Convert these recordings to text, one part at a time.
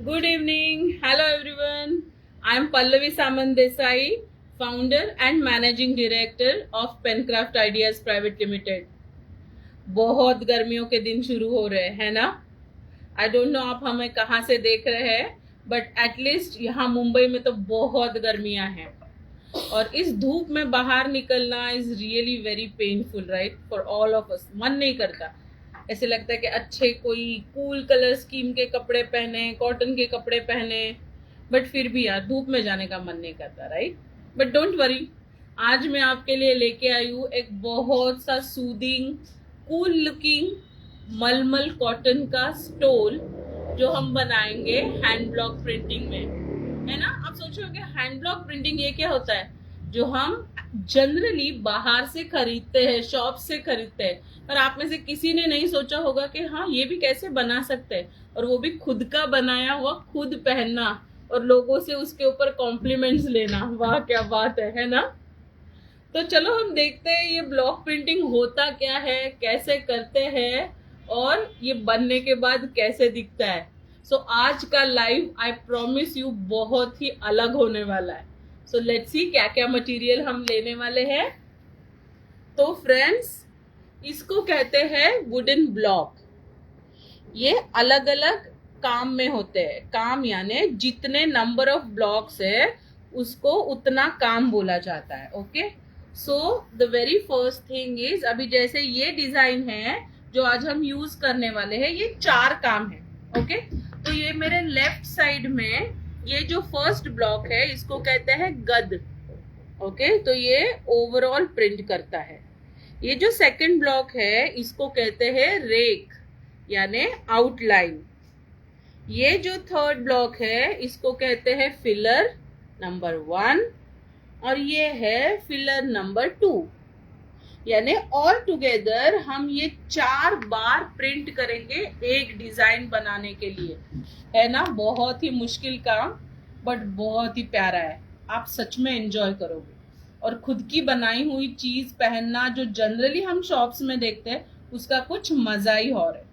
Good evening. Hello everyone. I am Pallavi Samant Desai, founder and managing director of Pencraft Ideas Private Limited. बहुत गर्मियों के दिन शुरू हो रहे हैं ना। आई डोंट नो आप हमें कहाँ से देख रहे हैं, बट एटलीस्ट यहाँ मुंबई में तो बहुत गर्मियाँ हैं और इस धूप में बाहर निकलना is really very painful, right, for all of us. मन नहीं करता, ऐसे लगता है कि अच्छे कोई कूल कलर स्कीम के कपड़े पहने, कॉटन के कपड़े पहने, बट फिर भी यार धूप में जाने का मन नहीं करता, राइट। बट डोंट वरी, आज मैं आपके लिए लेके आई हूँ एक बहुत सा सूदिंग कूल लुकिंग मलमल कॉटन का स्टोल जो हम बनाएंगे हैंड ब्लॉक प्रिंटिंग में, है ना। आप सोचोगे हैंड ब्लॉक प्रिंटिंग ये क्या होता है, जो हम जनरली बाहर से खरीदते हैं, शॉप से खरीदते हैं, पर आप में से किसी ने नहीं सोचा होगा कि हाँ ये भी कैसे बना सकते हैं, और वो भी खुद का बनाया हुआ, खुद पहनना और लोगों से उसके ऊपर कॉम्प्लीमेंट्स लेना। वाह क्या बात है ना। तो चलो हम देखते हैं ये ब्लॉक प्रिंटिंग होता क्या है, कैसे करते हैं और ये बनने के बाद कैसे दिखता है। सो आज का लाइव आई प्रॉमिस यू बहुत ही अलग होने वाला है। सो लेट्स सी क्या क्या मटेरियल हम लेने वाले हैं। तो फ्रेंड्स, इसको कहते हैं वुडन ब्लॉक। ये अलग अलग काम में होते हैं। काम यानी जितने नंबर ऑफ ब्लॉक्स है उसको उतना काम बोला जाता है। Okay, so the very first thing is, अभी जैसे ये डिजाइन है जो आज हम यूज करने वाले हैं, ये 4 काम है। ओके, तो ये मेरे लेफ्ट साइड में ये जो फर्स्ट ब्लॉक है इसको कहते हैं गद। ओके, तो ये ओवरऑल प्रिंट करता है। ये जो सेकंड ब्लॉक है इसको कहते हैं रेक यानी आउटलाइन। ये जो थर्ड ब्लॉक है इसको कहते हैं फिलर नंबर 1 और ये है फिलर नंबर 2। यानी ऑल टुगेदर हम ये 4 बार प्रिंट करेंगे एक डिजाइन बनाने के लिए, है ना। बहुत ही मुश्किल काम बट बहुत ही प्यारा है। आप सच में एंजॉय करोगे और खुद की बनाई हुई चीज पहनना जो जनरली हम शॉप्स में देखते हैं उसका कुछ मजा ही और है।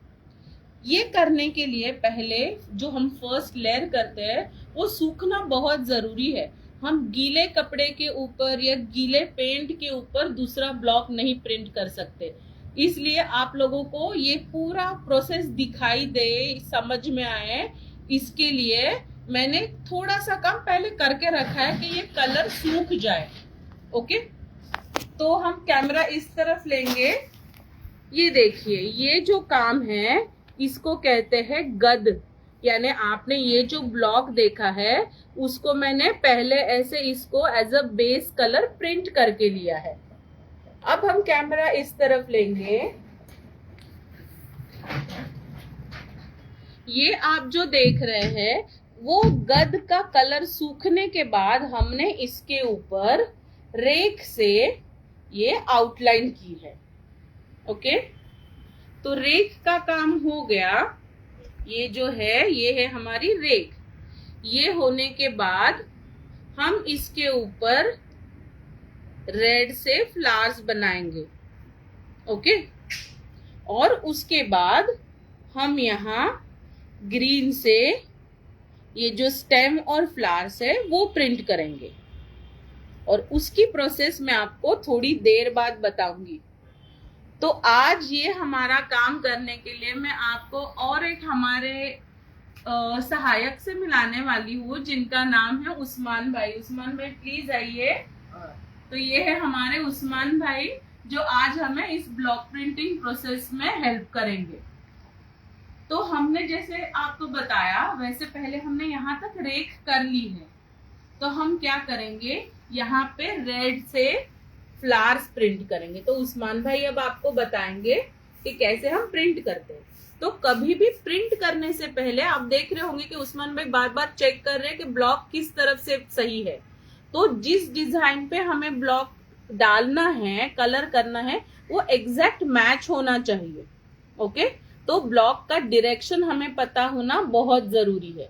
ये करने के लिए पहले जो हम फर्स्ट लेयर करते हैं वो सूखना बहुत जरूरी है। हम गीले कपड़े के ऊपर या गीले पेंट के ऊपर दूसरा ब्लॉक नहीं प्रिंट कर सकते, इसलिए आप लोगों को ये पूरा प्रोसेस दिखाई दे, समझ में आए, इसके लिए मैंने थोड़ा सा काम पहले करके रखा है कि ये कलर सूख जाए। ओके, तो हम कैमरा इस तरफ लेंगे। ये देखिए, ये जो काम है इसको कहते हैं गद। यानी आपने ये जो ब्लॉक देखा है उसको मैंने पहले ऐसे इसको as a base colour print करके लिया है। अब हम कैमरा इस तरफ लेंगे। ये आप जो देख रहे हैं वो गद का कलर सूखने के बाद हमने इसके ऊपर रेक से ये आउटलाइन की है। ओके, तो रेक का काम हो गया। ये जो है ये है हमारी रेक। ये होने के बाद हम इसके ऊपर रेड से फ्लावर्स बनाएंगे। ओके, और उसके बाद हम यहाँ ग्रीन से ये जो स्टेम और फ्लावर्स है वो प्रिंट करेंगे और उसकी प्रोसेस मैं आपको थोड़ी देर बाद बताऊंगी। तो आज ये हमारा काम करने के लिए मैं आपको और एक हमारे सहायक से मिलाने वाली हूँ जिनका नाम है उस्मान भाई। उस्मान भाई प्लीज आइए। तो ये है हमारे उस्मान भाई जो आज हमें इस ब्लॉक प्रिंटिंग प्रोसेस में हेल्प करेंगे। तो हमने जैसे आपको बताया वैसे पहले हमने यहाँ तक रेक कर ली है। तो हम क्या करेंगे, यहाँ पे रेड से फ्लावर्स प्रिंट करेंगे। तो उस्मान भाई अब आपको बताएंगे कि कैसे हम प्रिंट करते हैं। तो कभी भी प्रिंट करने से पहले आप देख रहे होंगे कि उस्मान भाई बार बार चेक कर रहे हैं कि ब्लॉक किस तरफ से सही है। तो जिस डिजाइन पे हमें ब्लॉक डालना है, कलर करना है, वो एग्जैक्ट मैच होना चाहिए। ओके, तो ब्लॉक का डायरेक्शन हमें पता होना बहुत जरूरी है।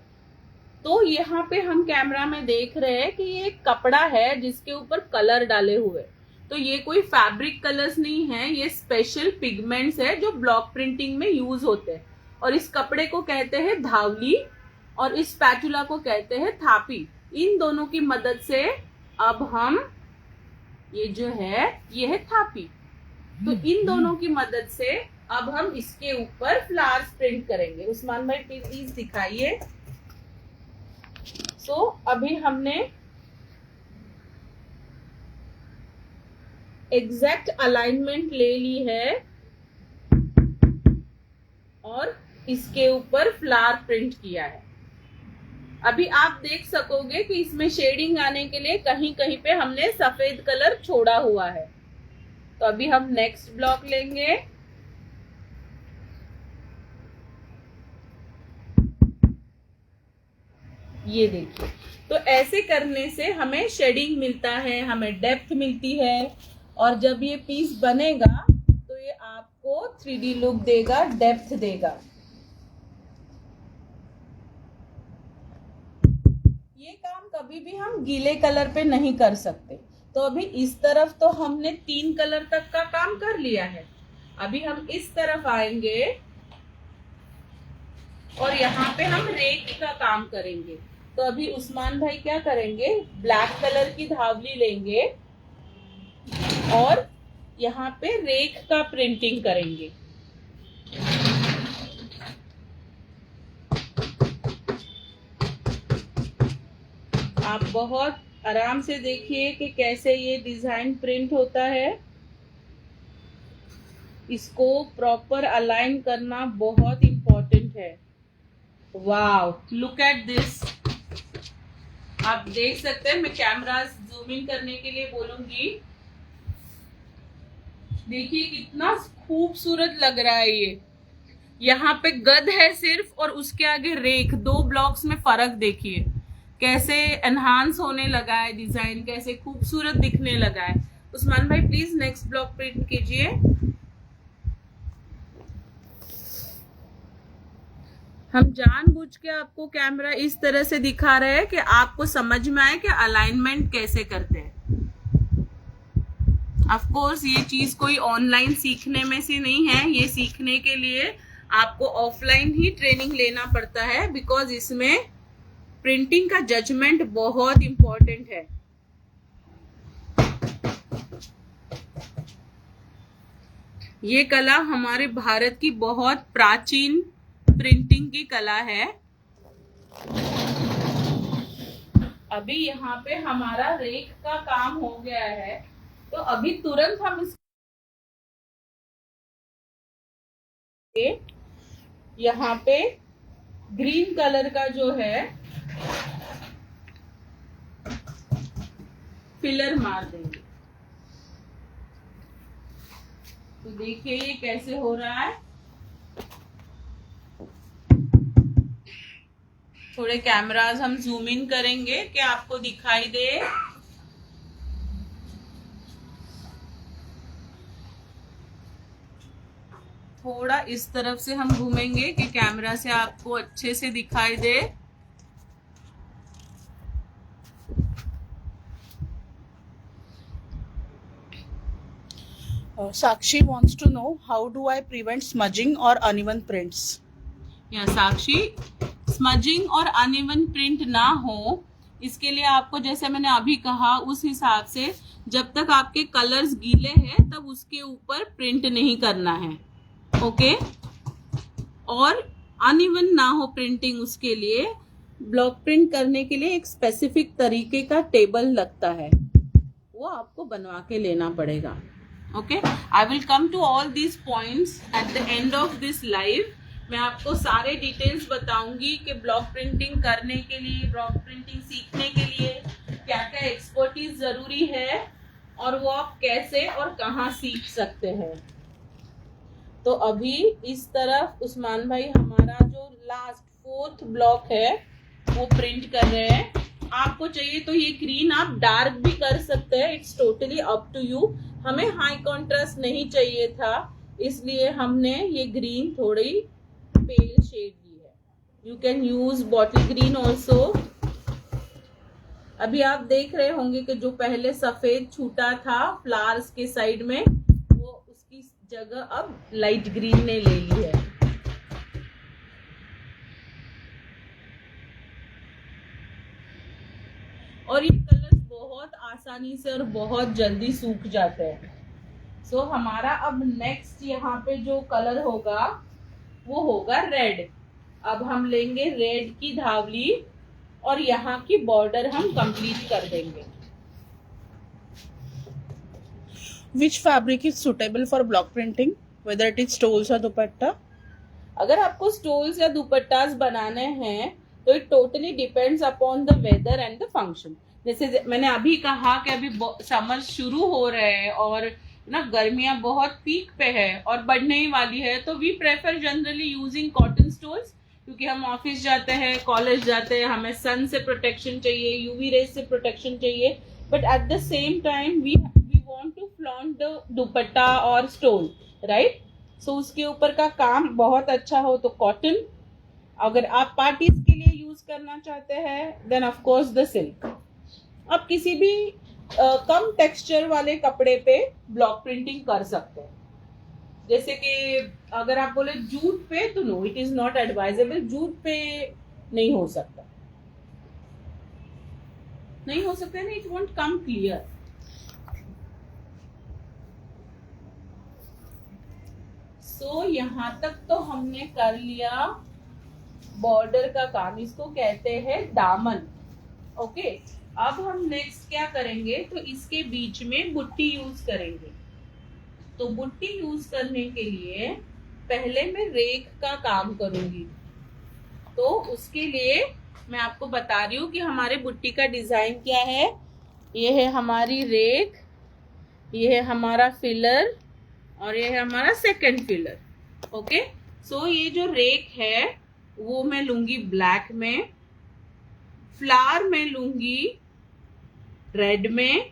तो यहाँ पे हम कैमरा में देख रहे हैं कि ये कपड़ा है जिसके ऊपर कलर डाले हुए। तो ये कोई फैब्रिक कलर्स नहीं है, ये स्पेशल पिगमेंट्स है जो ब्लॉक प्रिंटिंग में यूज होते हैं। और इस कपड़े को कहते हैं धावली और इस स्पैचुला को कहते हैं थापी। इन दोनों की मदद से अब हम ये जो है ये है थापी। तो इन दोनों की मदद से अब हम इसके ऊपर फ्लावर्स प्रिंट करेंगे। उस्मान भाई प्लीज दिखाइए। सो अभी हमने एग्जैक्ट अलाइनमेंट ले ली है और इसके ऊपर फ्लावर प्रिंट किया है। अभी आप देख सकोगे कि इसमें शेडिंग आने के लिए कहीं कहीं पे हमने सफेद कलर छोड़ा हुआ है। तो अभी हम नेक्स्ट ब्लॉक लेंगे। ये देखिए, तो ऐसे करने से हमें शेडिंग मिलता है, हमें डेप्थ मिलती है, और जब ये पीस बनेगा तो ये आपको 3D लुक देगा, डेप्थ देगा। ये काम कभी भी हम गीले कलर पे नहीं कर सकते। तो अभी इस तरफ तो हमने 3 कलर तक का काम कर लिया है। अभी हम इस तरफ आएंगे और यहाँ पे हम रेख का काम करेंगे। तो अभी उस्मान भाई क्या करेंगे, ब्लैक कलर की धावली लेंगे और यहाँ पे रेख का प्रिंटिंग करेंगे। आप बहुत आराम से देखिए कि कैसे ये डिजाइन प्रिंट होता है। इसको प्रॉपर अलाइन करना बहुत इंपॉर्टेंट है। वाव, लुक एट दिस। आप देख सकते हैं, मैं कैमरा जूम इन करने के लिए बोलूंगी। देखिए कितना खूबसूरत लग रहा है ये। यहाँ पे गद है सिर्फ और उसके आगे रेख। 2 ब्लॉक्स में फर्क देखिए, कैसे एनहांस होने लगा है डिजाइन, कैसे खूबसूरत दिखने लगा है। उस्मान भाई प्लीज नेक्स्ट ब्लॉक प्रिंट कीजिए। हम जानबूझ के आपको कैमरा इस तरह से दिखा रहे हैं कि आपको समझ में आए कि अलाइनमेंट कैसे करते हैं। ऑफ कोर्स ये चीज कोई ऑनलाइन सीखने में से नहीं है। ये सीखने के लिए आपको ऑफलाइन ही ट्रेनिंग लेना पड़ता है, बिकॉज इसमें प्रिंटिंग का जजमेंट बहुत इंपॉर्टेंट है। ये कला हमारे भारत की बहुत प्राचीन प्रिंटिंग की कला है। अभी यहाँ पे हमारा रेख का काम हो गया है, तो अभी तुरंत हम इस यहाँ पे ग्रीन कलर का जो है फिलर मार देंगे। तो देखिए ये कैसे हो रहा है। थोड़े कैमरास हम जूम इन करेंगे कि आपको दिखाई दे। थोड़ा इस तरफ से हम घूमेंगे कि कैमरा से आपको अच्छे से दिखाई दे। Sakshi wants to know how do I prevent smudging or uneven prints? या साक्षी, स्मजिंग और अनइवन प्रिंट ना हो, इसके लिए आपको जैसे मैंने अभी कहा उस हिसाब से जब तक आपके कलर्स गीले हैं तब उसके ऊपर प्रिंट नहीं करना है। ओके, और अनइवन ना हो प्रिंटिंग, उसके लिए ब्लॉक प्रिंट करने के लिए एक स्पेसिफिक तरीके का टेबल लगता है, वो आपको बनवा के लेना पड़ेगा। Okay, I will come to all these points at the end of this live. मैं आपको सारे डिटेल्स बताऊंगी कि ब्लॉक प्रिंटिंग करने के लिए, ब्लॉक प्रिंटिंग सीखने के लिए क्या क्या एक्सपर्टीज जरूरी है और वो आप कैसे और कहाँ सीख सकते हैं। तो अभी इस तरफ उस्मान भाई हमारा जो लास्ट 4th ब्लॉक है वो प्रिंट कर रहे हैं। आपको चाहिए तो ये ग्रीन आप डार्क भी कर सकते हैं, it's totally up to you. हमें हाई कॉन्ट्रास्ट नहीं चाहिए था, इसलिए हमने ये ग्रीन थोड़ी पेल शेड ली है। You can use bottle green also. अभी आप देख रहे होंगे कि जो पहले सफेद छूटा था फ्लावर्स के साइड में, वो उसकी जगह अब लाइट ग्रीन ने ले ली है। आसानी से और बहुत जल्दी सूख जाते हैं। सो हमारा अब नेक्स्ट यहाँ पे जो कलर होगा वो होगा रेड। अब हम लेंगे रेड की धावली और यहाँ की बॉर्डर हम कंप्लीट कर देंगे। Which fabric is suitable for block printing, whether it is stoles or dupatta? अगर आपको स्टोल्स या दुपट्टास बनाने हैं तो it totally depends upon the weather and the function. जैसे मैंने अभी कहा कि अभी समर शुरू हो रहे हैं और ना गर्मियां बहुत पीक पे है और बढ़ने ही वाली है, तो we prefer generally using cotton stoles, क्योंकि हम ऑफिस जाते हैं, कॉलेज जाते हैं, हमें सन से प्रोटेक्शन चाहिए, यूवी रेज से प्रोटेक्शन चाहिए, but at the same time we want to flaunt the dupatta और स्टोल, राइट। सो उसके ऊपर का काम बहुत अच्छा हो तो कॉटन, अगर आप पार्टीज के लिए यूज करना चाहते हैं then of course the silk. आप किसी भी कम टेक्सचर वाले कपड़े पे ब्लॉक प्रिंटिंग कर सकते हैं। जैसे कि अगर आप बोले जूट पे, तो no, it is not advisable, jute पे नहीं हो सकता, नहीं हो सकता ना, it won't come clear. So यहाँ तक तो हमने कर लिया बॉर्डर का काम, इसको कहते हैं दामन। ओके, अब हम नेक्स्ट क्या करेंगे, तो इसके बीच में बुट्टी यूज करेंगे। तो बुट्टी यूज करने के लिए पहले मैं रेक का काम करूंगी। तो उसके लिए मैं आपको बता रही हूँ कि हमारे बुट्टी का डिजाइन क्या है। ये है हमारी रेक, ये है हमारा फिलर और ये है हमारा सेकंड फिलर। ओके, सो ये जो रेक है वो मैं लूंगी ब्लैक में, फ्लावर में लूंगी रेड में,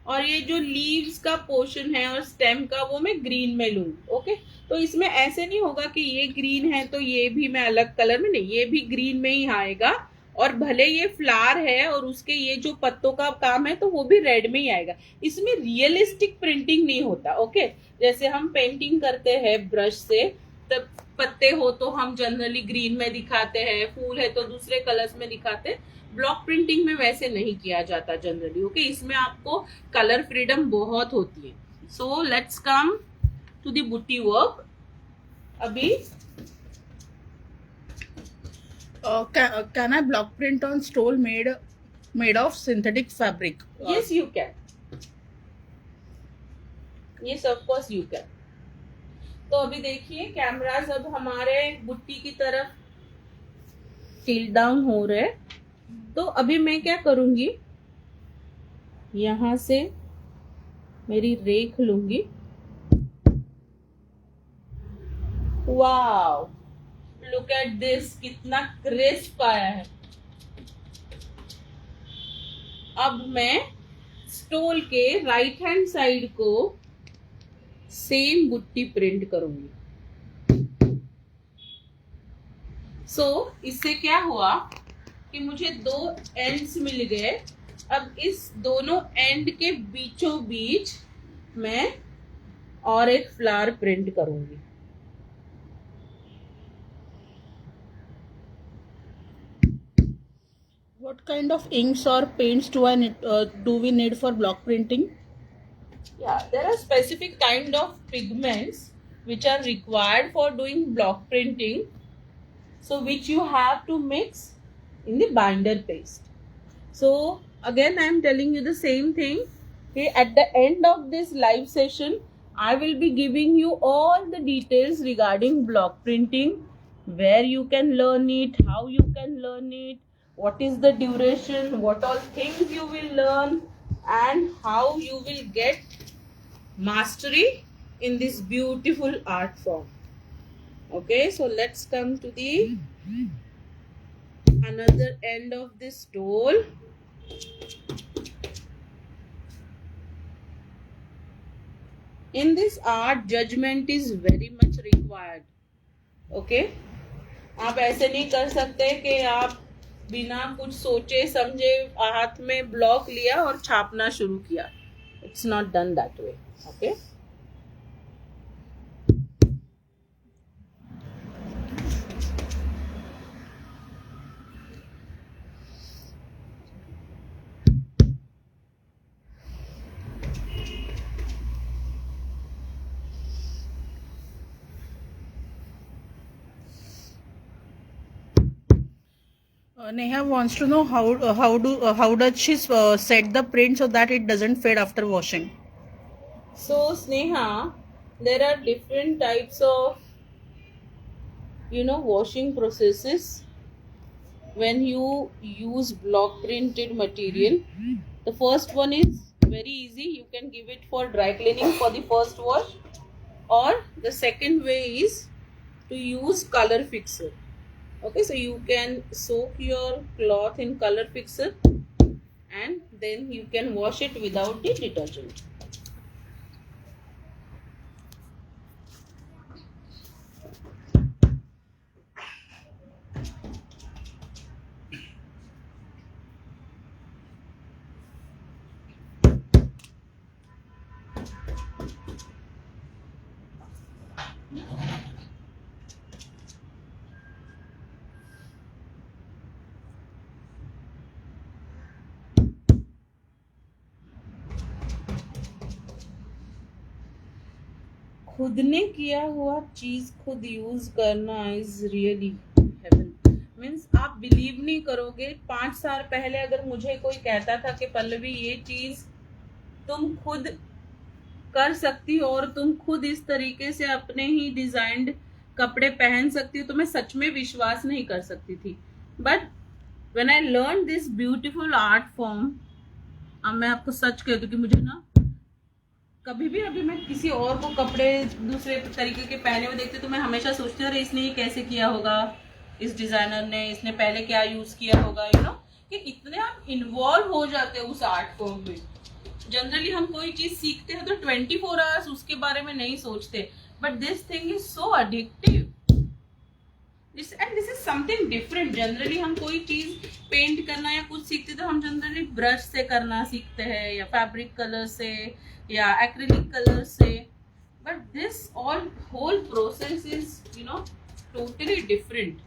और ये जो लीव्स का पोर्शन है और स्टेम का वो मैं ग्रीन में लूंगी। ओके, तो इसमें ऐसे नहीं होगा कि ये ग्रीन है तो ये भी मैं अलग कलर में, नहीं, ये भी ग्रीन में ही आएगा, और भले ये फ्लावर है और उसके ये जो पत्तों का काम है तो वो भी रेड में ही आएगा। इसमें रियलिस्टिक प्रिंटिंग नहीं होता। ओके, जैसे हम पेंटिंग करते हैं ब्रश से, तब पत्ते हो तो हम जनरली ग्रीन में दिखाते हैं, फूल है तो दूसरे कलर्स में दिखाते हैं। ब्लॉक प्रिंटिंग में वैसे नहीं किया जाता जनरली। ओके, इसमें आपको कलर फ्रीडम बहुत होती है। So let's come to the butti work. अभी Can I block print on stole made of synthetic fabric? yes you can, yes of course you can। तो अभी देखिए कैमरास अब हमारे बुट्टी की तरफ टिल्ट डाउन हो रहे। तो अभी मैं क्या करूंगी, यहां से मेरी रेख लूंगी। वाओ, लुक एट दिस, कितना क्रिस्प आया है। अब मैं स्टोल के राइट हैंड साइड को सेम बुट्टी प्रिंट करूंगी। सो इससे क्या हुआ कि मुझे दो एंड्स मिल गए। अब इस दोनों एंड के बीचों बीच मैं और एक फ्लावर प्रिंट करूंगी। What kind of inks or paints do we need for block printing? Yeah, there are specific kind of pigments which are required for doing block printing, so which you have to mix in the binder paste. So again I am telling you the same thing, okay, at the end of this live session I will be giving you all the details regarding block printing, where you can learn it, how you can learn it, what is the duration, what all things you will learn, and how you will get mastery in this beautiful art form. Okay, so let's come to the another end of this stole. In this art, judgment is very much required. Okay, आप ऐसे नहीं कर सकते कि आप बिना कुछ सोचे समझे हाथ में ब्लॉक लिया और छापना शुरू किया। It's not done that way. Okay. Neha wants to know how does she set the print so that it doesn't fade after washing. So Sneha, there are different types of washing processes when you use block printed material. The first one is very easy. You can give it for dry cleaning for the first wash, or the second way is to use color fixer. Okay, so you can soak your cloth in color fixer and then you can wash it without the detergent. खुद ने किया हुआ चीज खुद use करना is really haven. Means आप believe नहीं करोगे, 5 साल पहले अगर मुझे कोई कहता था कि पल्लवी ये चीज तुम खुद कर सकती हो और तुम खुद इस तरीके से अपने ही डिजाइंड कपड़े पहन सकती हो, तो मैं सच में विश्वास नहीं कर सकती थी. But when I learn this beautiful art form, अब मैं आपको सच कहती हूँ कि मुझे ना कभी भी अभी मैं किसी और को कपड़े दूसरे तरीके के पहने हुए देखती तो मैं हमेशा सोचती हूँ अरे इसने ये कैसे किया होगा, इस डिजाइनर ने, इसने पहले क्या यूज किया होगा, कि इतने आप इन्वॉल्व हो जाते हो उस आर्ट फॉर्म में. जनरली हम कोई चीज सीखते हैं तो 24 आवर्स उसके बारे में नहीं सोचते, but this thing is so addictive. This is something different. Generally हम कोई चीज पेंट करना या कुछ सीखते तो हम जनरली ब्रश से करना सीखते हैं या फैब्रिक कलर से या एक्रिलिक कलर से, but this whole process is totally different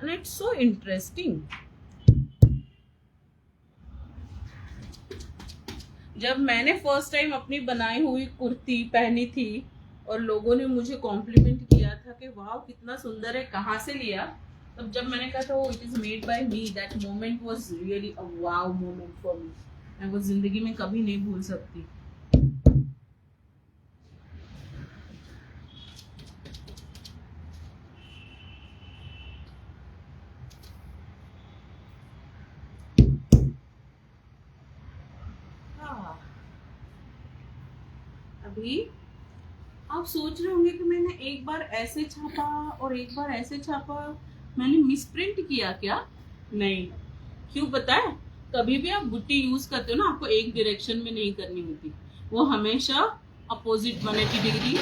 and it's so interesting. जब मैंने फर्स्ट टाइम अपनी बनाई हुई कुर्ती पहनी थी और लोगों ने मुझे कॉम्प्लीमेंट किया था कि वाह कितना सुंदर है, कहाँ से लिया, तब जब मैंने कहा था it is made by me, that moment was really a wow moment for me. मैं वो जिंदगी में कभी नहीं भूल सकती. हाँ, अभी आप सोच रहे होंगे कि मैंने एक बार ऐसे छापा और एक बार ऐसे छापा, मैंने मिसप्रिंट किया क्या? नहीं. क्यों पता है? कभी भी आप बुट्टी यूज करते हो ना, आपको एक डायरेक्शन में नहीं करनी होती, वो हमेशा अपोजिट 180 डिग्री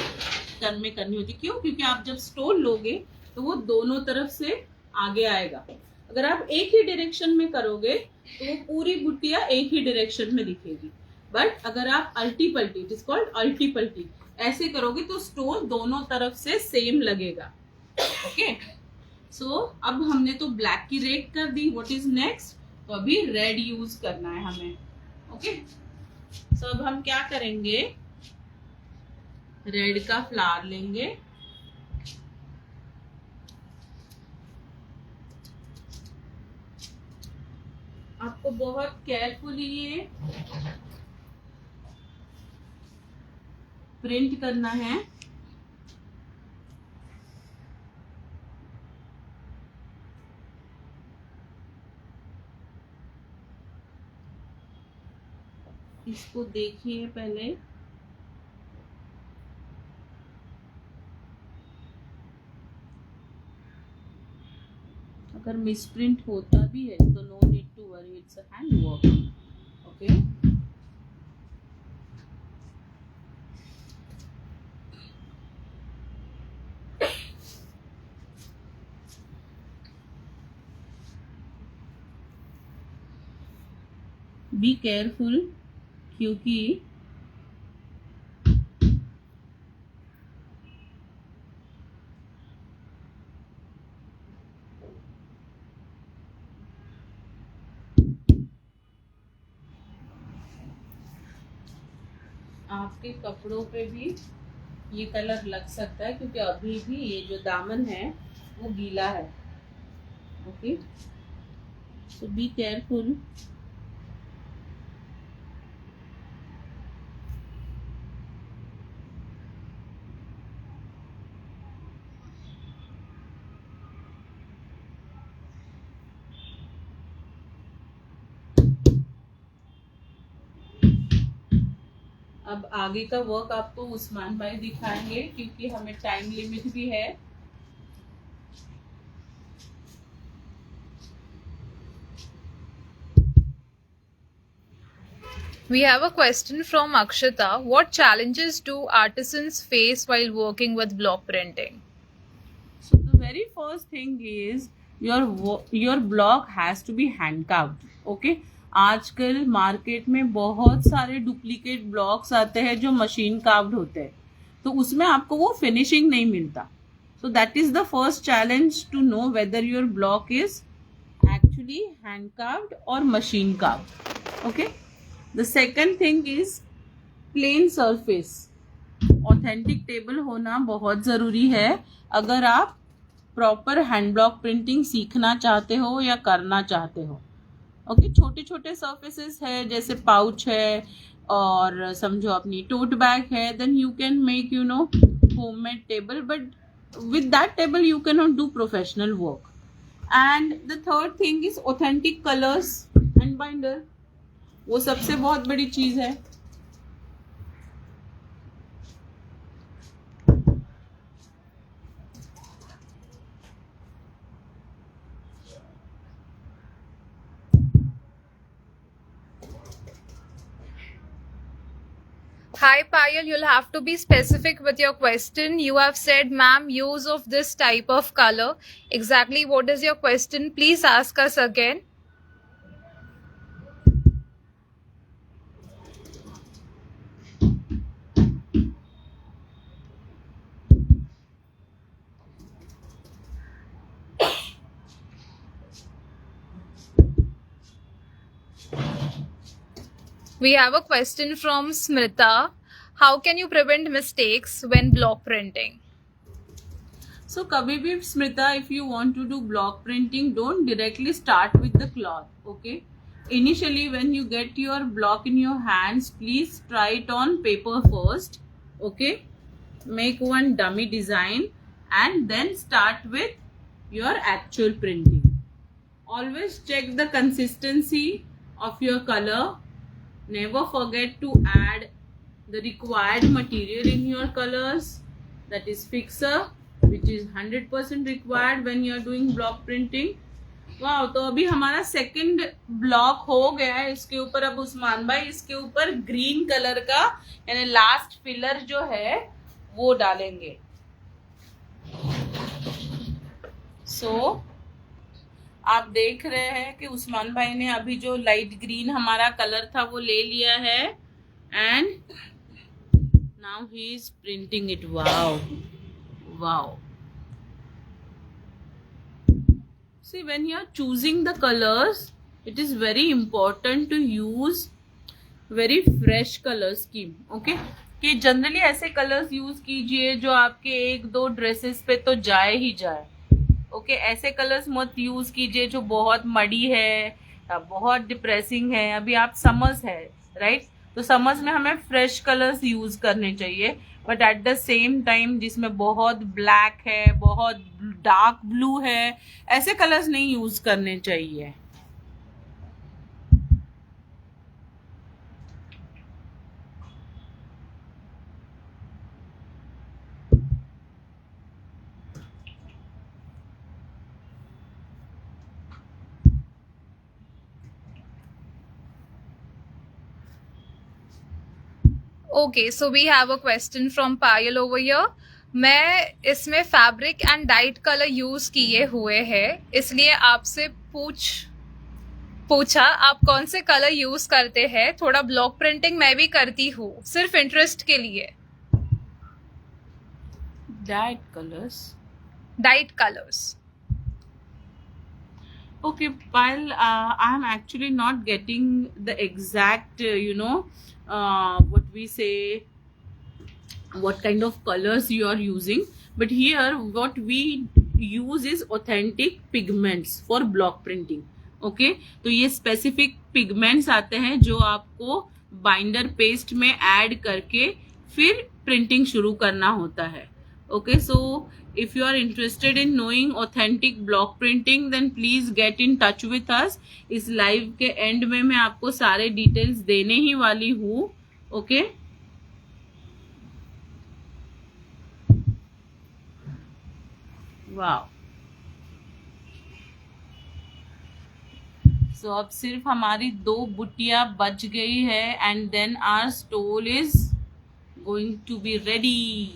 में करनी होती. क्यों? क्योंकि आप जब स्टोल लोगे तो वो दोनों तरफ से आगे आएगा. अगर आप एक ही डायरेक्शन में करोगे तो वो पूरी बुट्टियां एक ही डायरेक्शन में दिखेगी. बट अगर आप अल्टी पल्टी, इट इज कॉल्ड अल्टी पल्टी, ऐसे करोगे तो स्टोल दोनों तरफ से सेम लगेगा. ओके, सो अब हमने तो ब्लैक की रेड कर दी. What is next? तो अभी रेड यूज करना है हमें. ओके, सो अब हम क्या करेंगे, रेड का फ्लावर लेंगे. आपको बहुत केयरफुली ये प्रिंट करना है. इसको देखिए पहले. अगर मिसप्रिंट होता भी है तो no need to worry, it's a hand work. Okay, be careful क्योंकि आपके कपड़ों पे भी ये कलर लग सकता है, क्योंकि अभी भी ये जो दामन है वो गीला है. Okay, so be careful. अब आगे का वर्क आपको उस्मान भाई दिखाएंगे क्योंकि हमें टाइम लिमिट भी है. We have a question from Akshita. What challenges do artisans face while working with block printing? So the very first thing is your block has to be hand carved. Okay, आजकल market में बहुत सारे duplicate blocks आते हैं जो machine carved होते हैं, तो उसमें आपको वो फिनिशिंग नहीं मिलता. So that is the first challenge to know whether your block is actually hand carved और machine carved. Okay, the second thing is plain surface. Authentic table होना बहुत ज़रूरी है अगर आप प्रॉपर हैंड ब्लॉक प्रिंटिंग सीखना चाहते हो या करना चाहते हो. ओके, छोटे छोटे सर्फेसेस है जैसे पाउच है और समझो अपनी टोट बैग है, then you can make homemade table, but with that table you can not do professional work. And the third thing is authentic colours and binder. वो सबसे बहुत बड़ी चीज़ है. Hi Payal, you'll have to be specific with your question. You have said, ma'am, use of this type of color. Exactly what is your question? Please ask us again. We have a question from Smrita. How can you prevent mistakes when block printing? So कभी भी स्मृता, if you want to do block printing, don't directly start with the cloth. Okay, initially when you get your block in your hands, please try it on paper first. Okay, make one dummy design and then start with your actual printing. Always check the consistency of your color. Never forget to add the required material in your colors, that is fixer, which is 100% required when you are doing block printing. वाह, तो अभी हमारा second block हो गया है. इसके ऊपर अब उस्मान भाई इसके ऊपर ग्रीन कलर का यानी लास्ट फिलर जो है वो डालेंगे. सो आप देख रहे हैं कि उस्मान भाई ने अभी जो लाइट ग्रीन हमारा कलर था वो ले लिया है and now he is printing it. Wow wow. See, when you are choosing the colors, it is very important to use very fresh color scheme. Okay, कि जनरली ऐसे कलर्स यूज कीजिए जो आपके एक दो ड्रेसेस पे तो जाए ही जाए. ओके, ऐसे कलर्स मत यूज कीजिए जो बहुत मडी है, बहुत डिप्रेसिंग है. अभी आप समर्स है, राइट? तो समर्स में हमें फ्रेश कलर्स यूज करने चाहिए, but at the same time जिसमें बहुत ब्लैक है, बहुत डार्क ब्लू है, ऐसे कलर्स नहीं यूज करने चाहिए. Okay, so we have a question from Payal over here. मैं इसमें fabric and diet colour use किए हुए हैं, इसलिए आपसे पूछा आप कौन से कलर यूज करते हैं. थोड़ा ब्लॉक प्रिंटिंग मैं भी करती हूँ, सिर्फ इंटरेस्ट के लिए. Diet colours. Diet colours. Okay, while I am actually not getting the exact, what we say, what kind of colors you are using, but here what we use is authentic pigments for block printing. Okay, तो ये specific pigments आते हैं जो आपको binder paste में add करके फिर printing शुरू करना होता है. Okay, so if you are interested in knowing authentic block printing then please get in touch with us. इस लाइव के एंड में मैं आपको सारे डिटेल्स देने ही वाली हूँ. ओके, वाह. सो अब सिर्फ हमारी 2 बुट्टियां बच गई है and then our stole is going to be ready.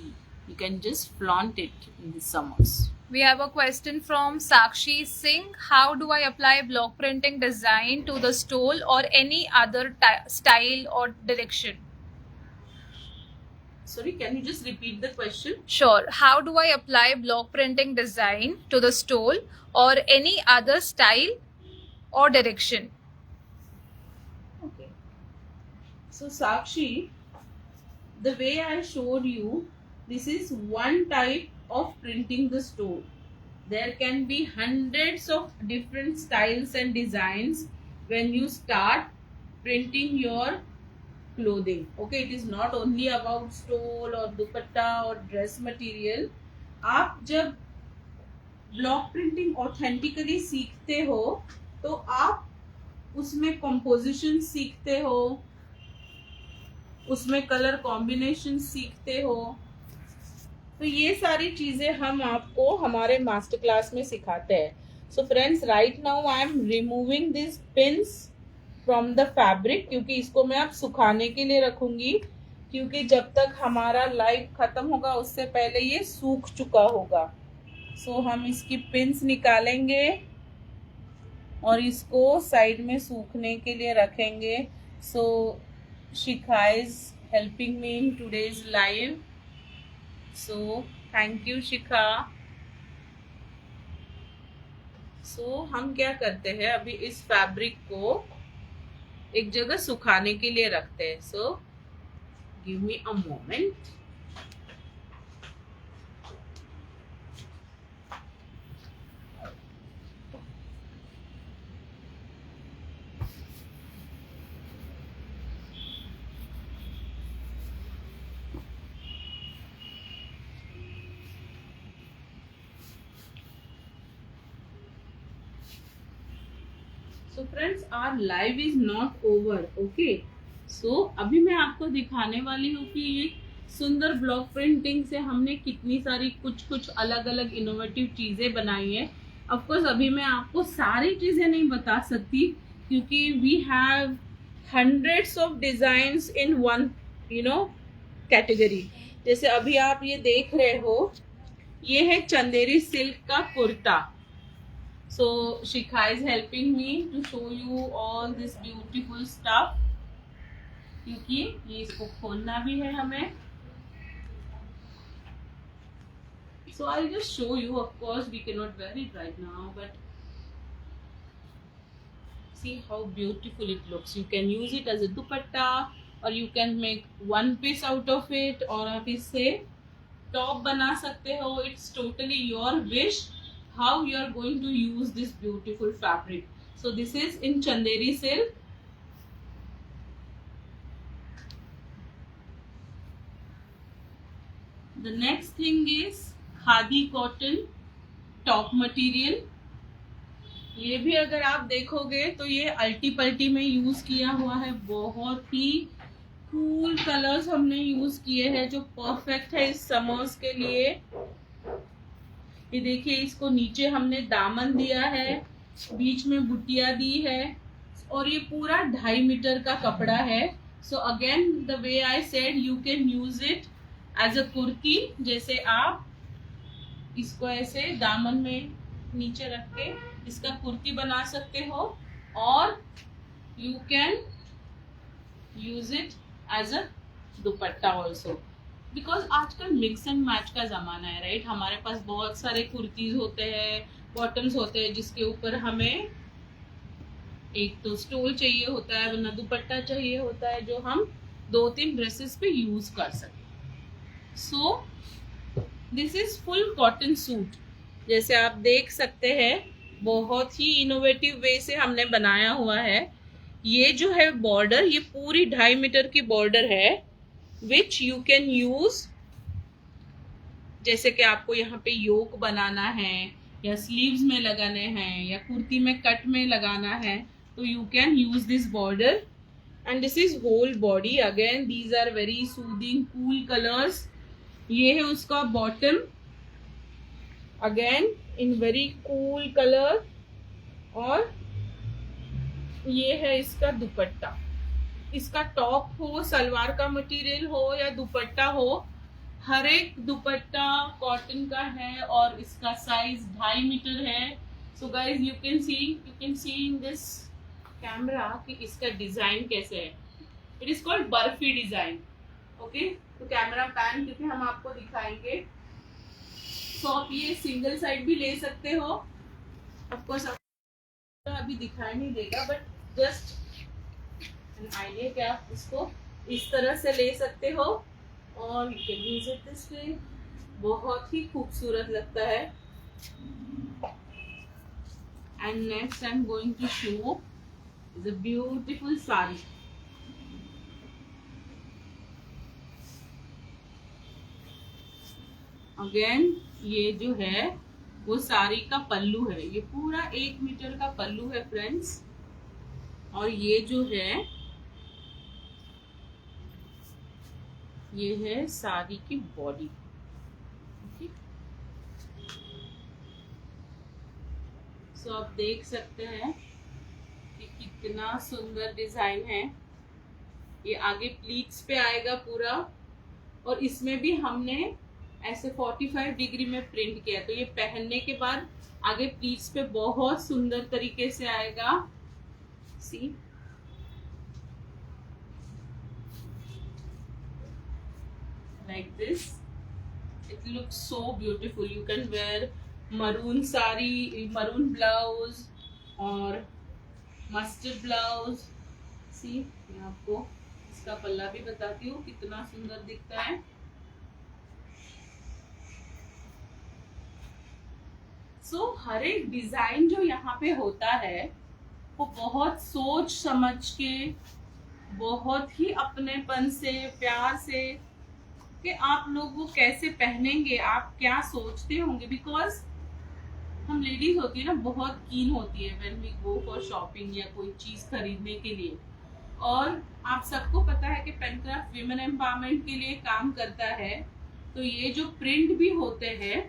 You can just flaunt it in the summers. We have a question from Sakshi Singh. How do I apply block printing design to the stole or any other style or direction? Sorry, can you just repeat the question? Sure. How do I apply block printing design to the stole or any other style or direction? Okay. So Sakshi, the way I showed you, this is one type of printing the stole. There can be hundreds of different styles and designs when you start printing your clothing. Okay, it is not only about stole or dupatta or dress material. आप जब block printing authentically सीखते हो तो आप उसमें composition सीखते हो, उसमें कलर कॉम्बिनेशन सीखते हो. तो ये सारी चीजें हम आपको हमारे मास्टर क्लास में सिखाते हैं. So friends, right now I am removing this pins from the fabric, क्योंकि इसको मैं अब सुखाने के लिए रखूंगी, क्योंकि जब तक हमारा लाइव खत्म होगा उससे पहले ये सूख चुका होगा. सो हम इसकी पिंस निकालेंगे और इसको साइड में सूखने के लिए रखेंगे. So Shikha is helping me in today's live. So thank you Shikha. So हम क्या करते हैं, अभी इस फैब्रिक को एक जगह सुखाने के लिए रखते हैं. So give me a moment. So friends, our live is not over. Okay, so अभी मैं आपको दिखाने वाली हूँ कि ये सुंदर ब्लॉक प्रिंटिंग से हमने कितनी सारी कुछ अलग अलग इनोवेटिव चीजें बनाई है. ऑफ कोर्स अभी मैं आपको सारी चीजें नहीं बता सकती, क्योंकि we have hundreds of designs in one category. जैसे अभी आप ये देख रहे हो, ये है चंदेरी सिल्क का kurta. So Shikha is helping me to show you all this beautiful stuff, क्योंकि ये इसको खोलना भी है हमें. So I'll just show you. Of course we cannot wear it right now, but see how beautiful it looks. You can use it as a dupatta, or you can make one piece out of it, और आप इससे top बना सकते हो. It's totally your wish how you are going to use this beautiful fabric. So this is in Chanderi silk. The next thing is khadi cotton top material. ये भी अगर आप देखोगे तो ये अल्टी पल्टी में यूज किया हुआ है. बहुत ही कूल कलर्स हमने यूज किए हैं जो परफेक्ट है इस समर्स के लिए. ये देखिए, इसको नीचे हमने दामन दिया है, बीच में बुटिया दी है, और ये पूरा 2.5 मीटर का कपड़ा है. So again the way I said, you can use it as a kurti. जैसे आप इसको ऐसे दामन में नीचे रख के इसका कुर्ती बना सकते हो, और you can use it as a dupatta also. Because आजकल मिक्स एंड मैच का ज़माना है, राइट. हमारे पास बहुत सारे कुर्तीज होते हैं, बॉटम्स होते हैं, जिसके ऊपर हमें एक तो स्टोल चाहिए होता है, वरना दुपट्टा चाहिए होता है, जो हम 2-3 ड्रेसेस पे यूज कर सकें. So this is full cotton suit. जैसे आप देख सकते हैं बहुत ही इनोवेटिव वे से हमने बनाया हुआ है। ये जो है बॉर्डर, ये पूरी 2.5 मीटर की बॉर्डर है विच यू कैन यूज, जैसे कि आपको यहाँ पे योक बनाना है या स्लीव्स में लगाने हैं या कुर्ती में कट में लगाना है, तो you can use this border. And this is whole body. Again these are very soothing cool colours. ये है उसका bottom, again in very cool colour. और ये है इसका दुपट्टा। इसका टॉप हो, सलवार का मटेरियल हो या दुपट्टा हो, हर एक दुपट्टा कॉटन का है और इसका साइज 2.5 मीटर है। So guys you can see in this camera कि इसका डिजाइन कैसे है। It is called barfi design. Okay, तो कैमरा पैन करके हम आपको दिखाएंगे। सो आप ये सिंगल साइड भी ले सकते हो। ऑफ कोर्स अभी दिखाई नहीं देगा, बट जस्ट एन आइडिया कि आप इसको इस तरह से ले सकते हो और you can use it this way. बहुत ही खूबसूरत लगता है। And next I am going to show is a beautiful sari. Again ये जो है वो साड़ी का पल्लू है। ये पूरा 1 मीटर का पल्लू है फ्रेंड्स। और ये जो है ये है साड़ी की बॉडी। सो आप देख सकते हैं कि कितना सुंदर डिजाइन है। ये आगे प्लीट्स पे आएगा पूरा, और इसमें भी हमने ऐसे 45 डिग्री में प्रिंट किया। तो ये पहनने के बाद आगे प्लीट्स पे बहुत सुंदर तरीके से आएगा। सी, like this it looks so beautiful. You can wear maroon sari, maroon blouse और mustard blouse. See, मैं आपको इसका पल्ला भी बताती हूँ कितना सुंदर दिखता है। सो हर एक डिजाइन जो यहाँ पे होता है वो बहुत सोच समझ के, बहुत ही अपनेपन से, प्यार से, कि आप लोग वो कैसे पहनेंगे, आप क्या सोचते होंगे। बिकॉज हम लेडीज होती है ना, बहुत कीन होती है when we go for shopping या कोई चीज खरीदने के लिए। और आप सबको पता है कि पेनक्राफ्ट विमेन एम्पावरमेंट के लिए काम करता है। तो ये जो प्रिंट भी होते हैं,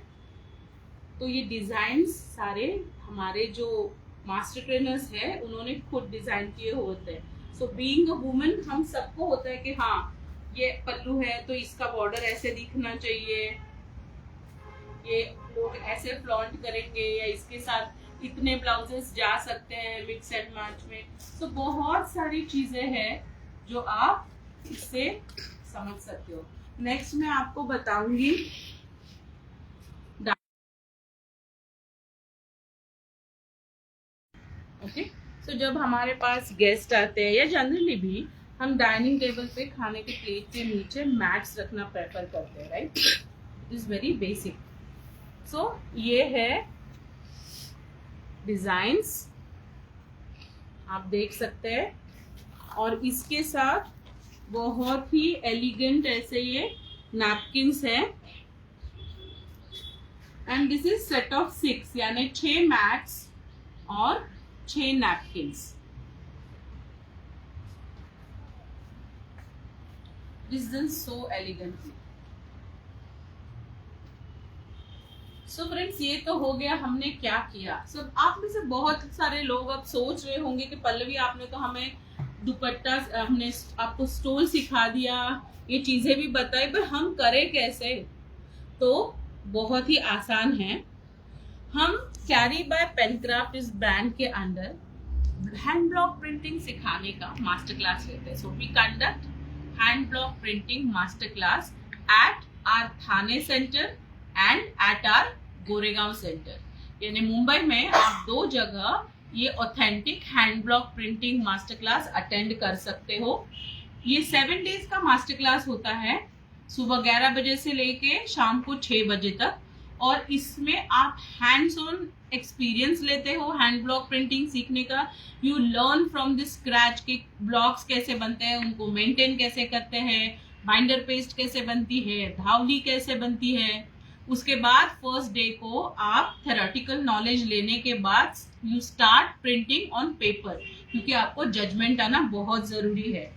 तो ये डिजाइन्स सारे हमारे जो मास्टर ट्रेनर्स है उन्होंने खुद डिजाइन किए होते हैं। सो बीइंग अ वुमन हम सबको होता है कि हाँ ये पल्लू है तो इसका बॉर्डर ऐसे दिखना चाहिए, ये लोग ऐसे फ्लॉन्ट करेंगे या इसके साथ इतने ब्लाउजेस जा सकते हैं मिक्स एंड मैच में। तो बहुत सारी चीजें हैं जो आप इससे समझ सकते हो। नेक्स्ट मैं आपको बताऊंगी ओके। सो जब हमारे पास गेस्ट आते हैं या जनरली भी हम डाइनिंग टेबल पे खाने के प्लेट के नीचे मैट्स रखना प्रेफर करते हैं, right. It is very basic. So ये है डिजाइन्स, आप देख सकते हैं। और इसके साथ बहुत ही एलिगेंट ऐसे ये नैपकिन्स है। And this is set of 6, यानी 6 मैट्स और 6 napkins. This is done so elegantly. So friends, ये तो हो गया हमने क्या किया। So आप में से बहुत सारे लोग अब सोच रहे होंगे कि पल्लवी आपने तो हमें दुपट्टा, हमने आपको स्टोल सिखा दिया, ये चीजें भी बताई, पर हम करें कैसे। तो बहुत ही आसान है। हम कैरी बाय पेनक्राफ्ट इस ब्रांड के अंदर हैंड ब्लॉक प्रिंटिंग सिखाने का मास्टर क्लास लेते हैं। So we conduct hand block printing master class at our Thane center and at our Goregaon center। यानी मुंबई में आप 2 जगह ये authentic hand block printing master class attend कर सकते हो। ये 7 डेज का मास्टर क्लास होता है, सुबह 11 बजे से लेके शाम को 6 बजे तक। और इसमें आप हैंड्स ऑन एक्सपीरियंस लेते हो हैंड ब्लॉक प्रिंटिंग सीखने का। You learn from the scratch कि ब्लॉक्स कैसे बनते हैं, उनको मेंटेन कैसे करते हैं, बाइंडर पेस्ट कैसे बनती है, धावली कैसे बनती है। उसके बाद फर्स्ट डे को आप थेरेटिकल नॉलेज लेने के बाद you start printing on paper, क्योंकि आपको जजमेंट आना बहुत जरूरी है।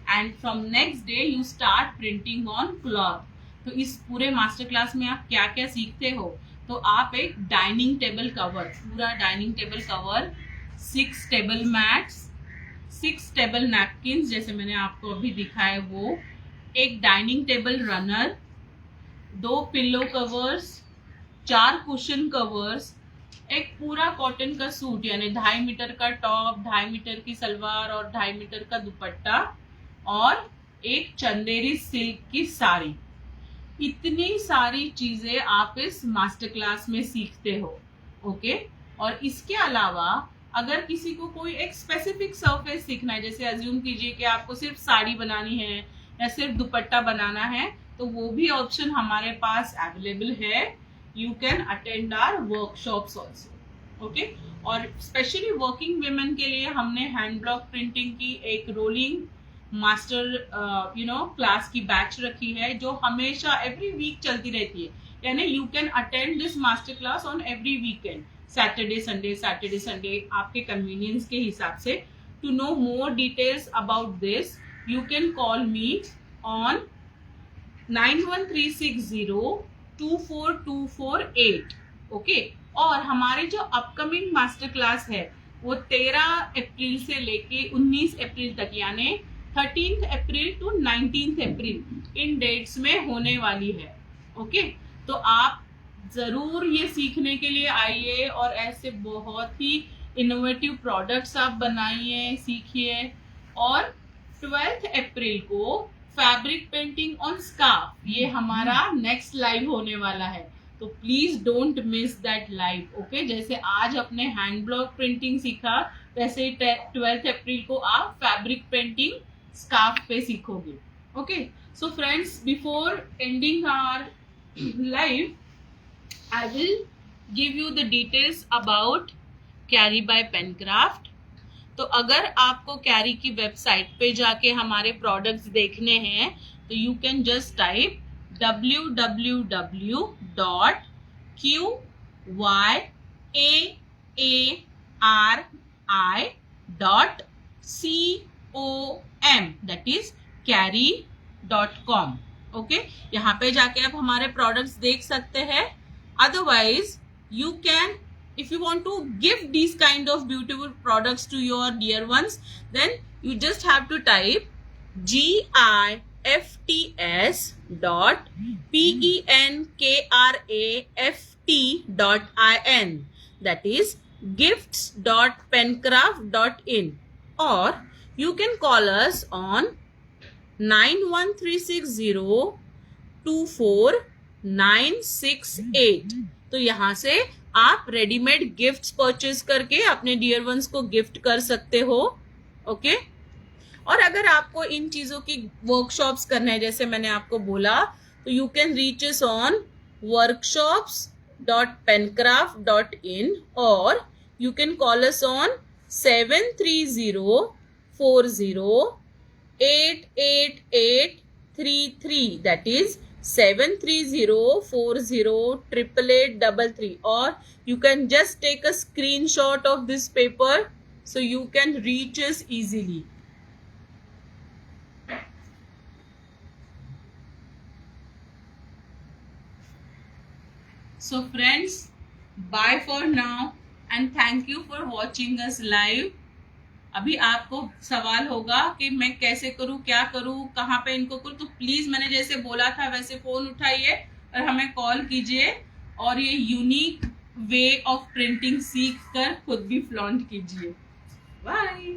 And from next day you start printing on cloth. तो इस पूरे मास्टर क्लास में आप क्या क्या सीखते हो, तो आप एक डाइनिंग टेबल कवर, पूरा dining table cover, 6 table mats, 6 table napkin जैसे मैंने आपको अभी दिखाया वो, एक dining table runner, 2 pillow covers, 4 cushion covers, एक पूरा कॉटन का सूट यानी 2.5 मीटर का टॉप, 2.5 मीटर की सलवार और 2.5 मीटर का दुपट्टा, और एक चंदेरी सिल्क की साड़ी। इतनी सारी चीजें आप इस मास्टर क्लास में सीखते हो। ओके, और इसके अलावा अगर किसी को कोई एक स्पेसिफिक सरफेस सीखना है, जैसे अज्यूम कीजिए कि आपको सिर्फ साड़ी बनानी है या सिर्फ दुपट्टा बनाना है, तो वो भी ऑप्शन हमारे पास अवेलेबल है। You can attend our workshops also. Okay, और स्पेशली वर्किंग वुमेन के लिए हमने हैंड ब्लॉक प्रिंटिंग की एक रोलिंग मास्टर क्लास की बैच रखी है, जो हमेशा एवरी वीक चलती रहती है। यानी you can attend this master class on every weekend, Saturday Sunday आपके कन्वीनियंस के हिसाब से। To know more details about this you can call me on 9136024248। Okay, और हमारे जो अपकमिंग मास्टर क्लास है वो 13 अप्रैल से लेके 19 अप्रैल तक, यानी 13 अप्रैल टू 19 अप्रैल इन डेट्स में होने वाली है। ओके, तो आप जरूर ये सीखने के लिए आइए और ऐसे बहुत ही इनोवेटिव प्रोडक्ट्स आप बनाइए, सीखिए। और 12 अप्रैल को फैब्रिक पेंटिंग ऑन स्कार्फ, ये हमारा नेक्स्ट लाइव होने वाला है, तो please don't miss that live. Okay, जैसे आज अपने हैंड ब्लॉक प्रिंटिंग सीखा, वैसे 12 अप्रैल को आप फैब्रिक पेंटिंग स्कार्फ पे सीखोगे। Okay, so friends, before ending our live I will give you the details about Carry by Pencraft। तो अगर आपको कैरी की वेबसाइट पे जाके हमारे प्रोडक्ट्स देखने हैं तो you can just type www.qyARI.com, that is carry.com। Okay, यहाँ पे जाके आप हमारे प्रोडक्ट्स देख सकते हैं। Otherwise, you can, if you want to give these kind of beautiful products to your dear ones, then you just have to type gifts.pencraft.in, that is gifts.pencraft.in, or you can call us on 9136024968। तो यहाँ से आप readymade gifts purchase करके अपने dear ones को gift कर सकते हो। ओके, और अगर आपको इन चीजों की वर्कशॉप्स करना है, जैसे मैंने आपको बोला, तो you can reach us on workshops.pencraft.in, और you can call us on 7304088833, that is 7304088833, or you can just take a screenshot of this paper so you can reach us easily. So friends, bye for now and thank you for watching us live। अभी आपको सवाल होगा कि मैं कैसे करूं, क्या करूं, कहाँ पे इनको करूं, तो प्लीज मैंने जैसे बोला था वैसे फोन उठाइए और हमें कॉल कीजिए और ये यूनिक वे ऑफ प्रिंटिंग सीख कर खुद भी फ्लॉन्ट कीजिए। बाय।